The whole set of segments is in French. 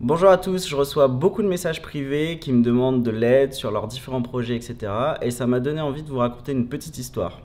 Bonjour à tous, je reçois beaucoup de messages privés qui me demandent de l'aide sur leurs différents projets, etc. Et ça m'a donné envie de vous raconter une petite histoire.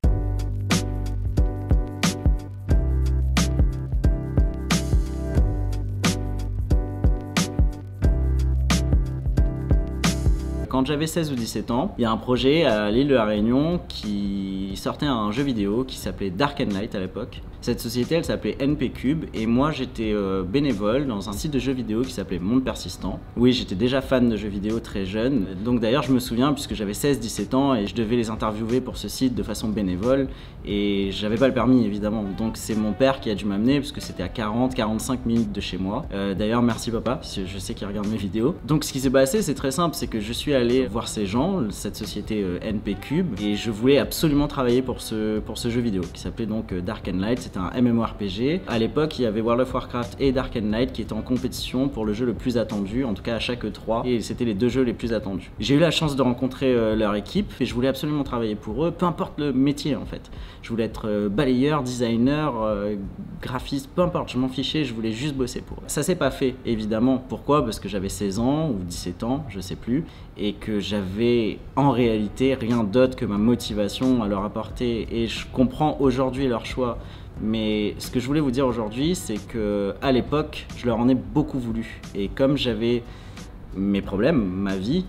Quand j'avais 16 ou 17 ans, il y a un projet à l'île de la Réunion qui sortait un jeu vidéo qui s'appelait Dark & Light à l'époque. Cette société, elle s'appelait NP Cube et moi j'étais bénévole dans un site de jeux vidéo qui s'appelait Monde Persistant. Oui, j'étais déjà fan de jeux vidéo très jeune. Donc d'ailleurs, je me souviens puisque j'avais 16-17 ans et je devais les interviewer pour ce site de façon bénévole et j'avais pas le permis évidemment. Donc c'est mon père qui a dû m'amener puisque c'était à 40-45 minutes de chez moi. D'ailleurs, merci papa, parce que je sais qu'il regarde mes vidéos. Donc ce qui s'est passé, c'est très simple, c'est que je suis allé voir ces gens, cette société NP Cube, et je voulais absolument travailler pour ce jeu vidéo qui s'appelait donc Dark & Light. C'était un MMORPG. À l'époque, il y avait World of Warcraft et Dark & Light qui étaient en compétition pour le jeu le plus attendu, en tout cas à chaque E3, et c'était les deux jeux les plus attendus. J'ai eu la chance de rencontrer leur équipe et je voulais absolument travailler pour eux, peu importe le métier en fait. Je voulais être balayeur, designer, graphiste, peu importe, je m'en fichais, je voulais juste bosser pour eux. Ça s'est pas fait évidemment. Pourquoi? Parce que j'avais 16 ans ou 17 ans, je sais plus, et que j'avais en réalité rien d'autre que ma motivation à leur apporter. Et je comprends aujourd'hui leur choix. Mais ce que je voulais vous dire aujourd'hui, c'est que à l'époque, je leur en ai beaucoup voulu. Et comme j'avais mes problèmes, ma vie,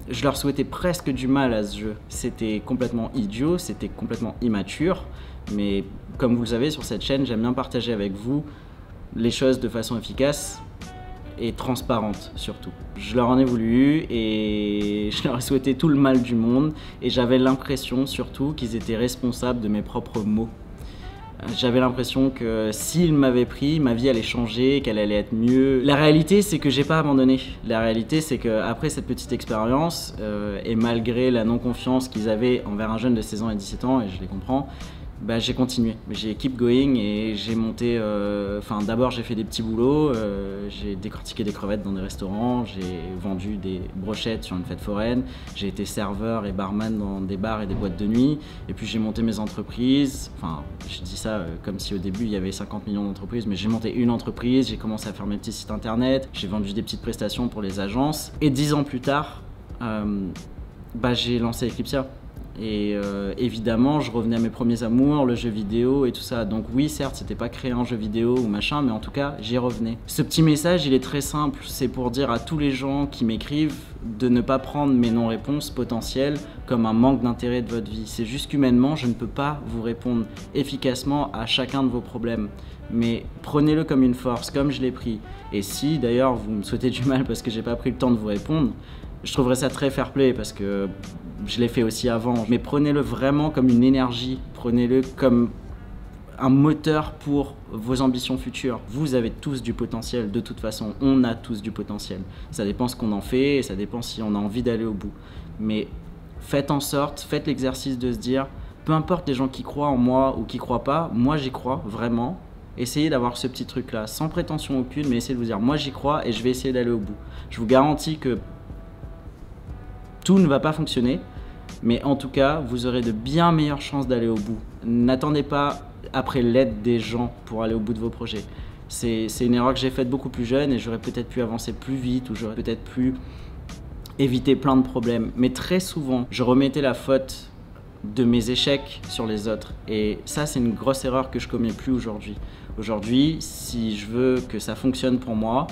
je leur souhaitais presque du mal à ce jeu. C'était complètement idiot, c'était complètement immature. Mais comme vous le savez, sur cette chaîne, j'aime bien partager avec vous les choses de façon efficace et transparente surtout. Je leur en ai voulu et je leur ai souhaité tout le mal du monde et j'avais l'impression surtout qu'ils étaient responsables de mes propres maux. J'avais l'impression que s'ils m'avaient pris, ma vie allait changer, qu'elle allait être mieux. La réalité, c'est que j'ai pas abandonné. La réalité, c'est qu'après cette petite expérience, et malgré la non-confiance qu'ils avaient envers un jeune de 16 ans et 17 ans, et je les comprends, bah, j'ai continué, j'ai keep going et j'ai monté, d'abord j'ai fait des petits boulots, j'ai décortiqué des crevettes dans des restaurants, j'ai vendu des brochettes sur une fête foraine, j'ai été serveur et barman dans des bars et des boîtes de nuit, et puis j'ai monté mes entreprises, enfin je dis ça comme si au début il y avait 50 millions d'entreprises, mais j'ai monté une entreprise, j'ai commencé à faire mes petits sites internet, j'ai vendu des petites prestations pour les agences, et 10 ans plus tard, j'ai lancé Eclipsia. Et évidemment, je revenais à mes premiers amours, le jeu vidéo et tout ça. Donc oui, certes, c'était pas créer un jeu vidéo ou machin, mais en tout cas, j'y revenais. Ce petit message, il est très simple. C'est pour dire à tous les gens qui m'écrivent de ne pas prendre mes non-réponses potentielles comme un manque d'intérêt de votre vie. C'est juste qu'humainement, je ne peux pas vous répondre efficacement à chacun de vos problèmes. Mais prenez-le comme une force, comme je l'ai pris. Et si d'ailleurs vous me souhaitez du mal parce que j'ai pas pris le temps de vous répondre, je trouverais ça très fair-play parce que je l'ai fait aussi avant. Mais prenez-le vraiment comme une énergie, prenez-le comme un moteur pour vos ambitions futures. Vous avez tous du potentiel, de toute façon, on a tous du potentiel. Ça dépend ce qu'on en fait et ça dépend si on a envie d'aller au bout. Mais faites en sorte, faites l'exercice de se dire, peu importe les gens qui croient en moi ou qui croient pas, moi j'y crois vraiment. Essayez d'avoir ce petit truc là, sans prétention aucune, mais essayez de vous dire, moi j'y crois et je vais essayer d'aller au bout. Je vous garantis que tout ne va pas fonctionner, mais en tout cas, vous aurez de bien meilleures chances d'aller au bout. N'attendez pas après l'aide des gens pour aller au bout de vos projets. C'est une erreur que j'ai faite beaucoup plus jeune et j'aurais peut-être pu avancer plus vite ou j'aurais peut-être pu éviter plein de problèmes. Mais très souvent, je remettais la faute de mes échecs sur les autres. Et ça, c'est une grosse erreur que je commets plus aujourd'hui. Aujourd'hui, si je veux que ça fonctionne pour moi,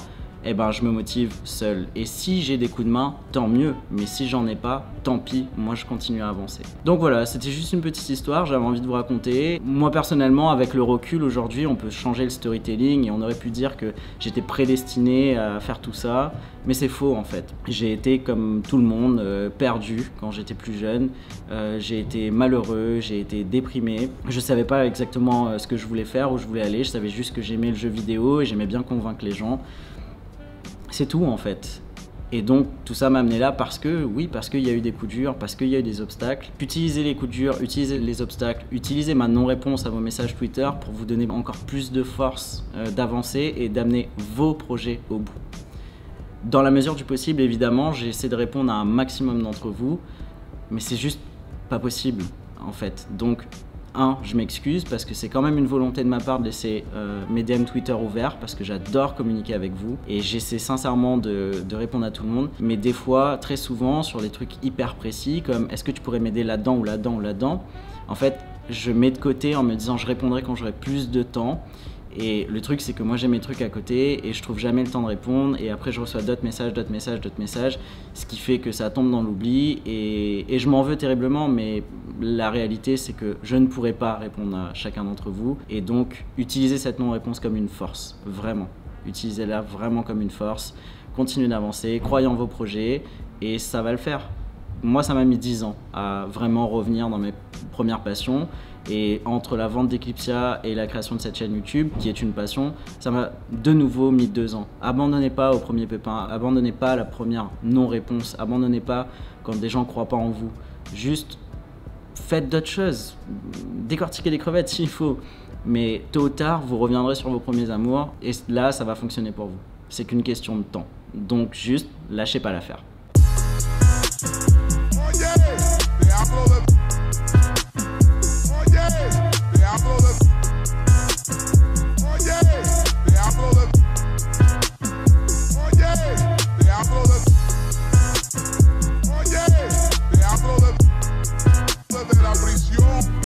eh ben, je me motive seul. Et si j'ai des coups de main, tant mieux. Mais si j'en ai pas, tant pis, moi je continue à avancer. Donc voilà, c'était juste une petite histoire, j'avais envie de vous raconter. Moi personnellement, avec le recul aujourd'hui, on peut changer le storytelling et on aurait pu dire que j'étais prédestiné à faire tout ça. Mais c'est faux en fait. J'ai été comme tout le monde, perdu quand j'étais plus jeune. J'ai été malheureux, j'ai été déprimé. Je savais pas exactement ce que je voulais faire, où je voulais aller. Je savais juste que j'aimais le jeu vidéo et j'aimais bien convaincre les gens. C'est tout en fait. Et donc tout ça m'a amené là parce que, oui, parce qu'il y a eu des coups durs, parce qu'il y a eu des obstacles. Utilisez les coups durs, utilisez les obstacles, utilisez ma non-réponse à vos messages Twitter pour vous donner encore plus de force d'avancer et d'amener vos projets au bout. Dans la mesure du possible, évidemment, j'essaie de répondre à un maximum d'entre vous, mais c'est juste pas possible en fait. Donc je m'excuse parce que c'est quand même une volonté de ma part de laisser mes DM Twitter ouverts parce que j'adore communiquer avec vous et j'essaie sincèrement de répondre à tout le monde. Mais des fois, très souvent, sur des trucs hyper précis comme est-ce que tu pourrais m'aider là-dedans ou là-dedans ou là-dedans, en fait, je mets de côté en me disant je répondrai quand j'aurai plus de temps. Et le truc, c'est que moi j'ai mes trucs à côté et je trouve jamais le temps de répondre. Et après, je reçois d'autres messages, ce qui fait que ça tombe dans l'oubli. Et je m'en veux terriblement, mais la réalité, c'est que je ne pourrai pas répondre à chacun d'entre vous. Et donc, utilisez cette non-réponse comme une force, vraiment. Utilisez-la vraiment comme une force. Continuez d'avancer, croyez en vos projets et ça va le faire. Moi, ça m'a mis 10 ans à vraiment revenir dans mes premières passions. Et entre la vente d'Eclipsia et la création de cette chaîne YouTube, qui est une passion, ça m'a de nouveau mis 2 ans. Abandonnez pas au premier pépin, abandonnez pas à la première non-réponse, abandonnez pas quand des gens ne croient pas en vous. Juste faites d'autres choses, décortiquez les crevettes s'il faut. Mais tôt ou tard, vous reviendrez sur vos premiers amours et là, ça va fonctionner pour vous. C'est qu'une question de temps. Donc juste, lâchez pas l'affaire.